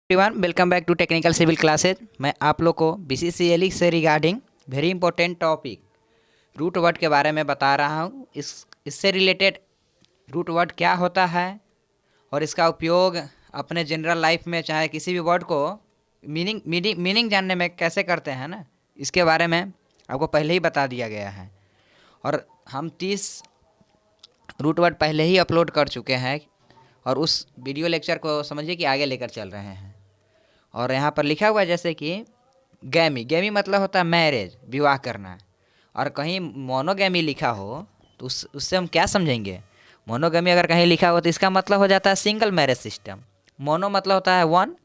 Everyone welcome back to technical civil classes. मैं आप लोग को बीसीसीएल से regarding very important topic root word के बारे में बता रहा हूँ। इससे रिलेटेड रूट वर्ड क्या होता है और इसका उपयोग अपने जनरल लाइफ में चाहे किसी भी वर्ड को मीनिंग जानने में कैसे करते हैं ना, इसके बारे में आपको पहले ही बता दिया गया है। और हम 30 रूट वर्ड पहले ही अपलोड कर चुके हैं और उस वीडियो लेक्चर को समझिए कि आगे लेकर चल रहे हैं। और यहाँ पर लिखा हुआ है जैसे कि गैमी मतलब होता है मैरिज, विवाह करना। और कहीं मोनोगैमी लिखा हो तो उससे हम क्या समझेंगे। मोनोगैमी अगर कहीं लिखा हो तो इसका मतलब हो जाता है सिंगल मैरिज सिस्टम। मोनो मतलब होता है वन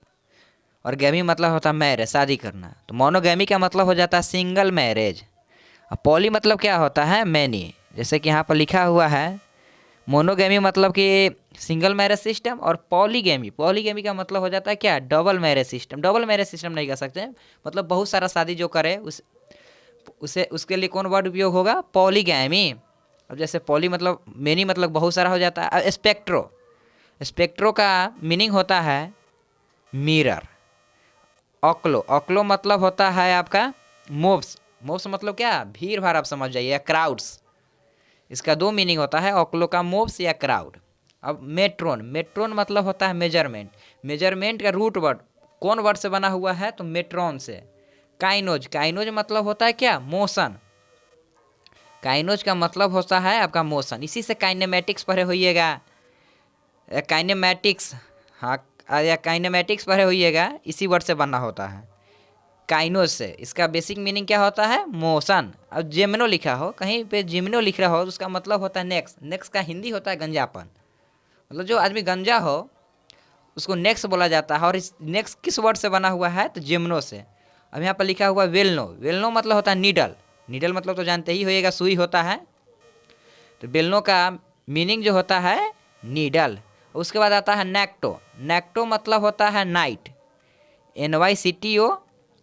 और गैमी मतलब होता है मैरिज, शादी करना। तो मोनोगैमी का मतलब हो जाता है सिंगल मैरिज। और पॉली मतलब क्या होता है मैनी, जैसे कि यहाँ पर लिखा हुआ है मोनोगैमी मतलब कि सिंगल मैरिज सिस्टम। और पॉलीगैमी का मतलब हो जाता है क्या, double marriage system. Double marriage system नहीं कह सकते, मतलब बहुत सारा शादी जो करे उसके लिए कौन वर्ड उपयोग होगा, पॉलीगैमी। अब जैसे पॉली मतलब मेनी मतलब बहुत सारा हो जाता है। अब स्पेक्ट्रो का मीनिंग होता है मिरर। ऑक्लो मतलब होता है आपका मोब्स मतलब क्या, भीड़ भाड़, आप समझ जाइए, क्राउड्स। इसका दो मीनिंग होता है, ऑक्लो का मोब्स या क्राउड। अब मेट्रोन मतलब होता है मेजरमेंट का रूट वर्ड कौन वर्ड से बना हुआ है, तो मेट्रॉन से। काइनोज मतलब होता है क्या, मोशन। काइनोज का मतलब होता है आपका मोशन। इसी से काइनेमेटिक्स पढ़े होइएगा, काइनेमेटिक्स, हाँ, या काइनेमेटिक्स पढ़े होइएगा, इसी वर्ड से बना होता है काइनोज से। इसका बेसिक मीनिंग क्या होता है, मोशन। अब जेमिनो लिखा हो, कहीं पे जिमिनो लिख रहा हो तो उसका मतलब होता है नेक्स का हिंदी होता है गंजापन। मतलब जो आदमी गंजा हो उसको नेक्स बोला जाता है। और इस नेक्स किस वर्ड से बना हुआ है, तो जेमिनो से। अब यहाँ पर लिखा हुआ वेलनो मतलब होता है नीडल मतलब तो जानते ही होइएगा, सुई होता है। तो वेलनो का मीनिंग जो होता है नीडल। उसके बाद आता है नेक्टो मतलब होता है नाइट, NYCTO,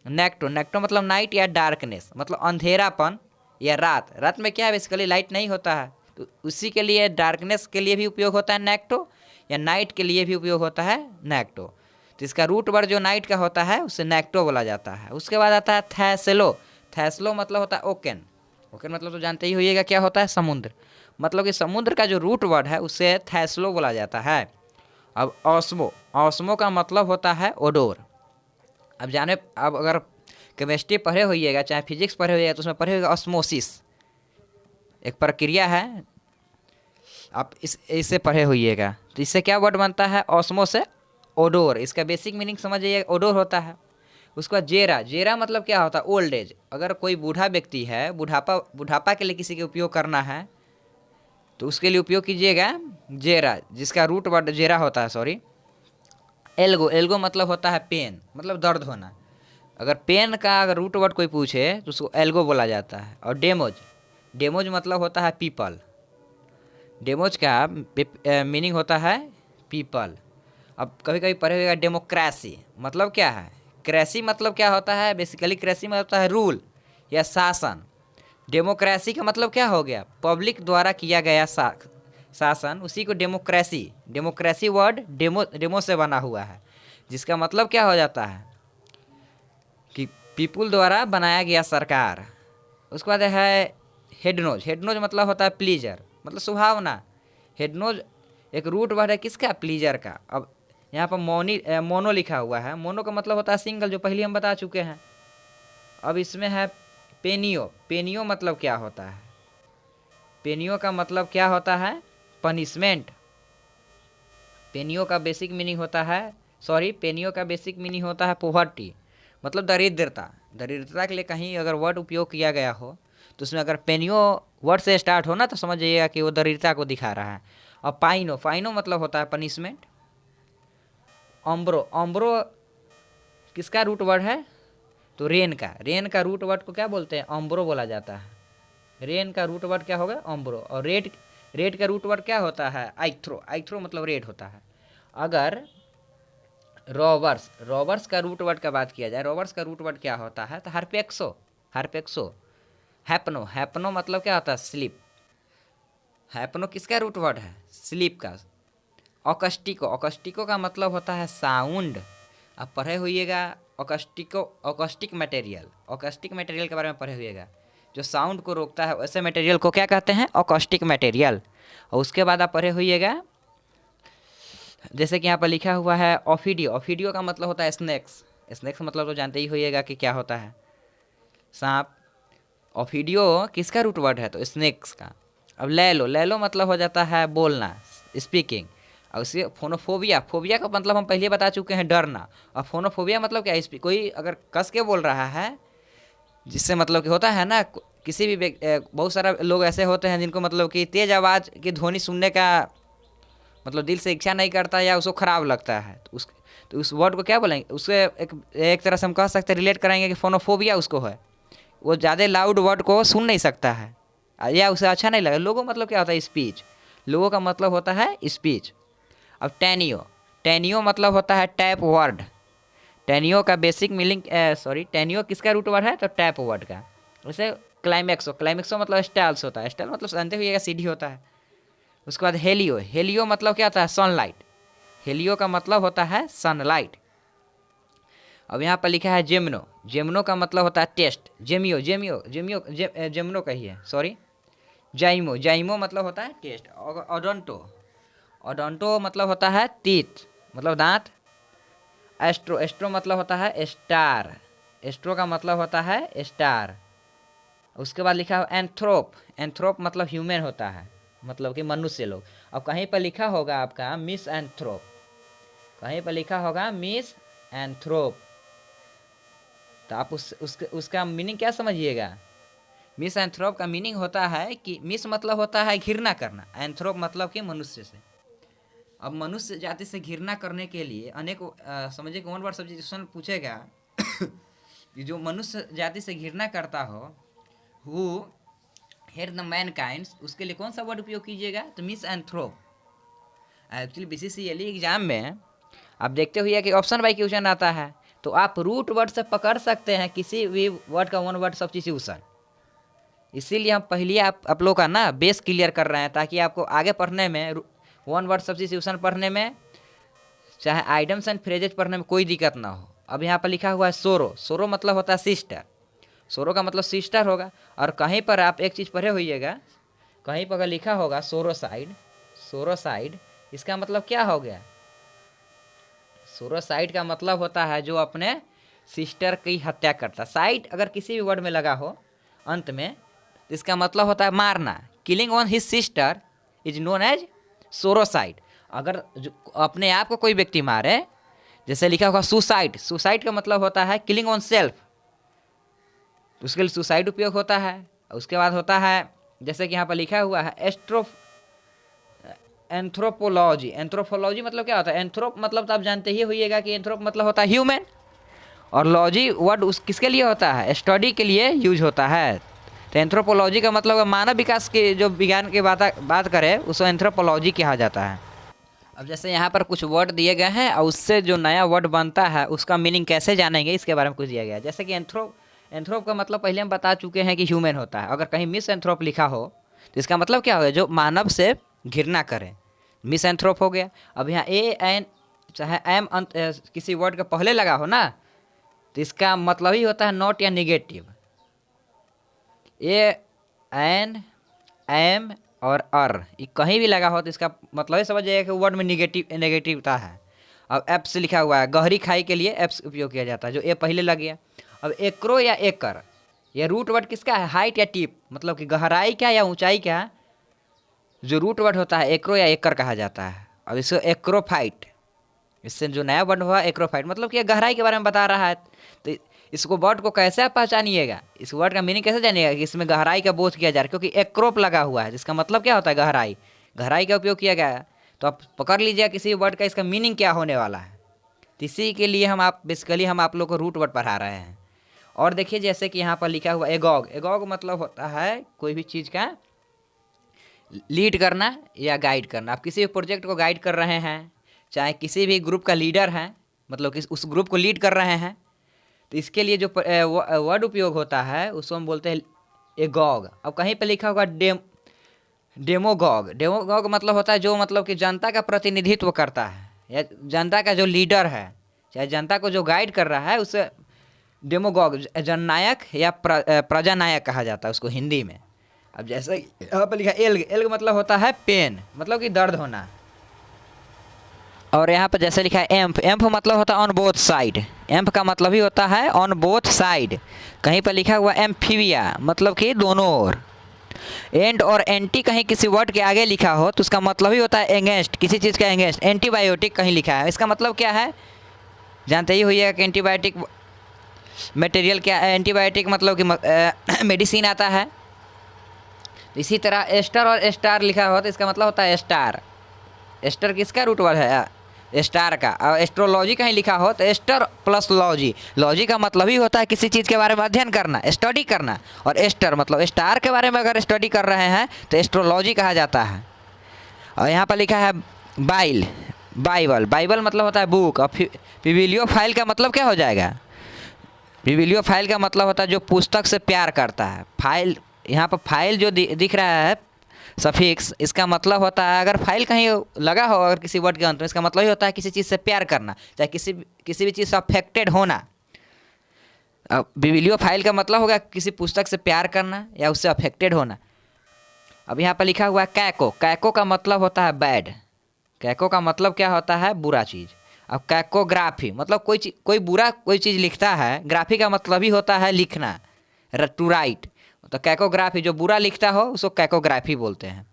नेक्टो मतलब नाइट या डार्कनेस, मतलब अंधेरापन या रात में क्या है, बेसिकली लाइट नहीं होता है, तो उसी के लिए डार्कनेस के लिए भी उपयोग होता है नेक्टो, या नाइट के लिए भी उपयोग होता है नेक्टो। तो इसका रूट वर्ड जो नाइट का होता है उसे नेक्टो बोला जाता है। उसके बाद आता है थैसलो मतलब होता है ओकेन मतलब तो जानते ही होइएगा क्या होता है, समुद्र। मतलब कि समुद्र का जो रूट वर्ड है उसे थैसलो बोला जाता है। अब ऑस्मो का मतलब होता है ओडोर। अब अगर केमिस्ट्री पढ़े होइएगा चाहे फिजिक्स पढ़े होइएगा तो उसमें पढ़े होइएगा ऑस्मोसिस, एक प्रक्रिया है, आप इससे पढ़े होइएगा। तो इससे क्या वर्ड बनता है, ऑस्मो से ओडोर। इसका बेसिक मीनिंग समझिए, ओडोर होता है। उसके बाद जेरा मतलब क्या होता है, ओल्ड एज। अगर कोई बूढ़ा व्यक्ति है, बुढ़ापा के लिए किसी के उपयोग करना है तो उसके लिए उपयोग कीजिएगा जेरा, जिसका रूट वर्ड जेरा होता है, सॉरी। एल्गो मतलब होता है पेन, मतलब दर्द होना। अगर पेन का अगर रूट वर्ड कोई पूछे तो उसको एल्गो बोला जाता है। और डेमोज मतलब होता है पीपल। डेमोज का मीनिंग होता है पीपल। अब कभी कभी पढ़े हुएगा डेमोक्रेसी मतलब क्या है, क्रेसी मतलब क्या होता है, बेसिकली क्रेसी में होता है रूल या शासन। डेमोक्रेसी का मतलब क्या हो गया, पब्लिक द्वारा किया गया शासन, उसी को डेमोक्रेसी वर्ड डेमो से बना हुआ है, जिसका मतलब क्या हो जाता है कि पीपुल द्वारा बनाया गया सरकार। उसके बाद है हेडनोज मतलब होता है प्लीजर, मतलब सुहावना। हेडनोज एक रूट वर्ड है किसका, प्लीजर का। अब यहाँ पर मोनो लिखा हुआ है, मोनो का मतलब होता है सिंगल, जो पहले हम बता चुके हैं। अब इसमें है पेनियो मतलब क्या होता है, पेनियो का मतलब क्या होता है, पनिशमेंट। पेनियो का बेसिक मीनिंग होता है पोवर्टी, मतलब दरिद्रता के लिए कहीं अगर वर्ड उपयोग किया गया हो तो उसमें अगर पेनियो वर्ड से स्टार्ट हो ना तो समझ जाइएगा कि वो दरिद्रता को दिखा रहा है। और फाइनो मतलब होता है पनिशमेंट। ऑम्ब्रो किसका रूट वर्ड है, तो रेन का रूट वर्ड को क्या बोलते हैं, ऑम्ब्रो बोला जाता है। रेन का रूट वर्ड क्या होगा, ऑम्ब्रो। और रेड का रूट वर्ड क्या होता है, आइथ्रो मतलब रेड होता है। अगर रॉबर्स का रूट वर्ड का बात किया जाए, रॉबर्स का रूट वर्ड क्या होता है, तो हार्पेक्सो। हैपनो मतलब क्या होता है, स्लीप। हैपनो किसका रूट वर्ड है, स्लीप का। ऑकस्टिको का मतलब होता है साउंड। आप पढ़े होइएगा ऑकस्टिक मटेरियल, ऑकस्टिक मटेरियल के बारे में पढ़े होइएगा, जो साउंड को रोकता है वैसे मटेरियल को क्या कहते हैं, ऑकस्टिक मटेरियल। और उसके बाद आप पढ़े होइएगा, जैसे कि यहाँ पर लिखा हुआ है ऑफिडियो, ऑफिडियो का मतलब होता है स्नेक्स, स्नेक्स मतलब तो जानते ही होइएगा कि क्या होता है, सांप। ऑफिडियो किसका रूट वर्ड है, तो स्नेक्स का। अब लैलो मतलब हो जाता है बोलना, स्पीकिंग। और उसे फोनोफोबिया, फोबिया का मतलब हम पहले बता चुके हैं, डरना। और फोनोफोबिया मतलब क्या है, कोई अगर कस के बोल रहा है, जिससे मतलब कि होता है ना, किसी भी बहुत सारा लोग ऐसे होते हैं जिनको मतलब कि तेज़ आवाज़ की ध्वनि सुनने का मतलब दिल से इच्छा नहीं करता या उसको ख़राब लगता है, तो उस वर्ड को क्या बोलेंगे, उससे एक तरह से हम कह सकते हैं, रिलेट कराएंगे कि फोनोफोबिया उसको है। वो ज़्यादा लाउड वर्ड को सुन नहीं सकता है या उसे अच्छा नहीं लगा। लोगों मतलब क्या होता है, स्पीच। लोगों का मतलब होता है स्पीच। अब टेनियो, टेनियो मतलब होता है टैप वर्ड। टेनियो का बेसिक मीनिंग टेनियो किसका रूट वर्ड है, तो टैप वर्ड का। जैसे क्लाइमैक्सो, क्लाइमैक्सो मतलब स्टाइल्स होता है, स्टाइल मतलब जानते हुए सीढ़ी होता है। उसके बाद हेलियो, हेलियो मतलब क्या होता है, सनलाइट। हेलियो का मतलब होता है सनलाइट। अब यहाँ पर लिखा है जेमनो, जेमनो का मतलब होता है टेस्ट। जेमनो कहिए, सॉरी, जाइमो, जाइमो मतलब होता है टेस्ट। ओडोंटो, ओडोंटो मतलब होता है टीथ, मतलब दांत। एस्ट्रो, एस्ट्रो मतलब होता है स्टार, एस्ट्रो का मतलब होता है स्टार। उसके बाद लिखा है एंथ्रोप, एंथ्रोप मतलब ह्यूमन होता है, मतलब कि मनुष्य लोग। अब कहीं पर लिखा होगा आपका मिस एंथ्रोप, कहीं पर लिखा होगा मिस एंथ्रोप, तो आप उसका मीनिंग क्या समझिएगा। मिस एंथ्रोप का मीनिंग होता है कि मिस मतलब होता है घृणा करना, एंथ्रोप मतलब कि मनुष्य से। अब मनुष्य जाति से घृणा करने के लिए अनेक समझिए कि वन वर्ड सब्जेक्शन पूछेगा कि जो मनुष्य जाति से घृणा करता हो, हु हेट द मैनकाइंड, उसके लिए कौन सा वर्ड उपयोग कीजिएगा, तो मिस एंथ्रोप। एक्चुअली बीसीसीएल एग्जाम में आप देखते हुए कि ऑप्शन बाई क्वेश्चन आता है, तो आप रूट वर्ड से पकड़ सकते हैं किसी भी वर्ड का वन वर्ड सब्स्टिट्यूशन। इसीलिए हम पहले आप लोग का ना बेस क्लियर कर रहे हैं, ताकि आपको आगे पढ़ने में वन वर्ड सब्स्टिट्यूशन पढ़ने में, चाहे आइटम्स एंड फ्रेजेज पढ़ने में कोई दिक्कत ना हो। अब यहाँ पर लिखा हुआ है सोरो, सोरो मतलब होता है सिस्टर, सोरो का मतलब सिस्टर होगा। और कहीं पर आप एक चीज़ पढ़े होइएगा, कहीं पर अगर लिखा होगा सोरोसाइड, सोरोसाइड इसका मतलब क्या हो गया, सोरोसाइड का मतलब होता है जो अपने सिस्टर की हत्या करता। साइड अगर किसी भी वर्ड में लगा हो अंत में, तो इसका मतलब होता है मारना। Killing on his sister is known as sororicide. अगर अपने आप को कोई व्यक्ति मारे, जैसे लिखा होगा सुसाइड, सुसाइड का मतलब होता है किलिंग ऑन सेल्फ, उसके लिए सुसाइड उपयोग होता है। उसके बाद होता है जैसे कि यहाँ पर लिखा हुआ है एंथ्रोपोलॉजी, एंथ्रोपोलॉजी मतलब क्या होता है, एंथ्रोप मतलब तो आप जानते ही होइएगा कि एंथ्रोप मतलब होता है ह्यूमन, और लॉजी वर्ड उस किसके लिए होता है, स्टडी के लिए यूज होता है। तो एंथ्रोपोलॉजी का मतलब मानव विकास के जो विज्ञान की बात करें उसको एंथ्रोपोलॉजी कहा जाता है। अब जैसे यहाँ पर कुछ वर्ड दिए गए हैं और उससे जो नया वर्ड बनता है उसका मीनिंग कैसे जानेंगे, इसके बारे में कुछ दिया गया है। जैसे कि एंथ्रोप का मतलब पहले हम बता चुके हैं कि ह्यूमन होता है। अगर कहीं मिस एंथ्रोप लिखा हो तो इसका मतलब क्या होगा, जो मानव से घृणा करे, मिस एंथ्रोप हो गया। अब यहाँ ए एन चाहे एम किसी वर्ड के पहले लगा हो ना, तो इसका मतलब ही होता है नॉट या निगेटिव। ए एन एम और अर ये कहीं भी लगा हो तो इसका मतलब ही समझ जाइए कि वर्ड में नेगेटिवता है। अब एप्स लिखा हुआ है, गहरी खाई के लिए एप्स उपयोग किया जाता है, जो ए पहले लग गया। अब एक्रो या एकर, ये रूट वर्ड किसका है, हाइट या टिप, मतलब कि गहराई क्या या ऊंचाई क्या, जो रूट वर्ड होता है एक्रो या एकर कहा जाता है। अब इसको एक्रोफाइट, इससे जो नया वर्ड हुआ एक्रोफाइट, मतलब कि गहराई के बारे में बता रहा है। तो इसको वर्ड को कैसे आप पहचानिएगा, इस वर्ड का मीनिंग कैसे जानिएगा कि इसमें गहराई का बोध किया जा रहा है, क्योंकि एक्रोप लगा हुआ है जिसका मतलब क्या होता है गहराई, गहराई का उपयोग किया गया है। तो आप पकड़ लीजिएगा किसी वर्ड का इसका मीनिंग क्या होने वाला है। तो इसी के लिए बेसिकली हम आप लोग को रूट वर्ड पढ़ा रहे हैं। और देखिए जैसे कि यहाँ पर लिखा हुआ एगॉग, एगॉग मतलब होता है कोई भी चीज़ का लीड करना या गाइड करना। आप किसी भी प्रोजेक्ट को गाइड कर रहे हैं, चाहे किसी भी ग्रुप का लीडर हैं, मतलब कि उस ग्रुप को लीड कर रहे हैं, तो इसके लिए जो वर्ड उपयोग होता है उसको हम बोलते हैं एगॉग। अब कहीं पर लिखा होगा डेमोगॉग, डेमोगॉग मतलब होता है जो मतलब कि जनता का प्रतिनिधित्व करता है या जनता का जो लीडर है, चाहे जनता को जो गाइड कर रहा है उसे डेमोगॉग, जननायक या प्रजानायक कहा जाता है उसको हिंदी में। अब जैसे यहाँ पर लिखा एल्ग, एल्ग मतलब होता है पेन, मतलब कि दर्द होना। और यहाँ पर जैसे लिखा है एम्फ, एम्फ मतलब होता है ऑन बोथ साइड, एम्फ का मतलब ही होता है ऑन बोथ साइड। कहीं पर लिखा हुआ एम्फीबिया, मतलब कि दोनों ओर। एंड और एंटी कहीं किसी वर्ड के आगे लिखा हो तो उसका मतलब ही होता है एंगेंस्ट, किसी चीज़ का एंगेंस्ट। एंटीबायोटिक कहीं लिखा है, इसका मतलब क्या है जानते ही होइएगा कि एंटीबायोटिक मटेरियल क्या है। एंटीबायोटिक मतलब कि मेडिसिन आता है। इसी तरह एस्टर और स्टार लिखा हो तो इसका मतलब होता है स्टार। एस्टर किसका रूट वर्ड है? स्टार का। और एस्ट्रोलॉजी कहीं लिखा हो तो एस्टर प्लस लॉजी, लॉजी का मतलब ही होता है किसी चीज़ के बारे में अध्ययन करना, स्टडी करना। और एस्टर मतलब स्टार के बारे में अगर स्टडी कर रहे हैं तो एस्ट्रोलॉजी कहा जाता है। और यहाँ पर लिखा है बाइल, बाइबल, बाइबल मतलब होता है बुक। और बिब्लियोफाइल का मतलब क्या हो जाएगा? बिब्लियोफाइल का मतलब होता है जो पुस्तक से प्यार करता है। फाइल, यहाँ पर फाइल जो दिख रहा है सफिक्स, इसका मतलब होता है अगर फाइल कहीं लगा हो अगर किसी वर्ड के अंत में, इसका मतलब ही होता है किसी चीज़ से प्यार करना, चाहे किसी भी चीज़ से अफेक्टेड होना। अब बिब्लियोफाइल का मतलब होगा किसी पुस्तक से प्यार करना या उससे अफेक्टेड होना। अब यहाँ पर लिखा हुआ है कैको, कैको का मतलब होता है बैड। कैको का मतलब क्या होता है? बुरा चीज़। अब कैकोग्राफी मतलब कोई बुरा कोई चीज़ लिखता है, ग्राफी का मतलब ही होता है लिखना, टू राइट। तो कैकोग्राफी जो बुरा लिखता हो उसको कैकोग्राफी बोलते हैं।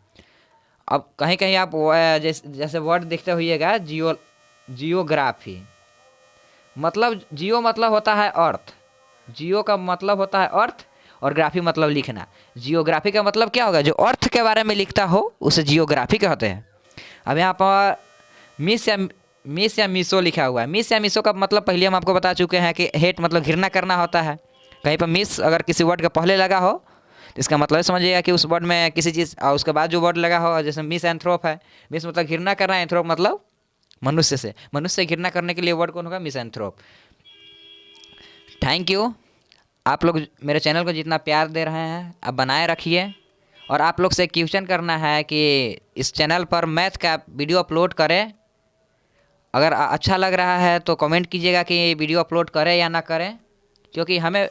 अब कहीं कहीं आप जैसे वर्ड देखते होइएगा जियोग्राफी, मतलब जियो मतलब होता है अर्थ, जियो का मतलब होता है अर्थ और ग्राफी मतलब लिखना। जियोग्राफी का मतलब क्या होगा? जो अर्थ के बारे में लिखता हो उसे जियोग्राफी कहते हैं। अब यहाँ पर मिस या मिसो लिखा हुआ है। मिस या मिसो का मतलब पहले हम आपको बता चुके हैं कि हेट मतलब घृणा करना होता है। कहीं पर मिस अगर किसी वर्ड के पहले लगा हो तो इसका मतलब समझिएगा कि उस वर्ड में किसी चीज़, और उसके बाद जो वर्ड लगा हो, जैसे मिस एंथ्रोप है, मिस मतलब घृणा करना, एंथ्रोप मतलब मनुष्य से, मनुष्य से घृणा करने के लिए वर्ड कौन होगा? मिस एंथ्रोप। Thank you. आप लोग मेरे चैनल को जितना प्यार दे रहे हैं आप बनाए रखिए। और आप लोग से क्वेश्चन करना है कि इस चैनल पर मैथ का वीडियो अपलोड करें। अगर अच्छा लग रहा है तो कमेंट कीजिएगा कि ये वीडियो अपलोड करें या ना करें, क्योंकि हमें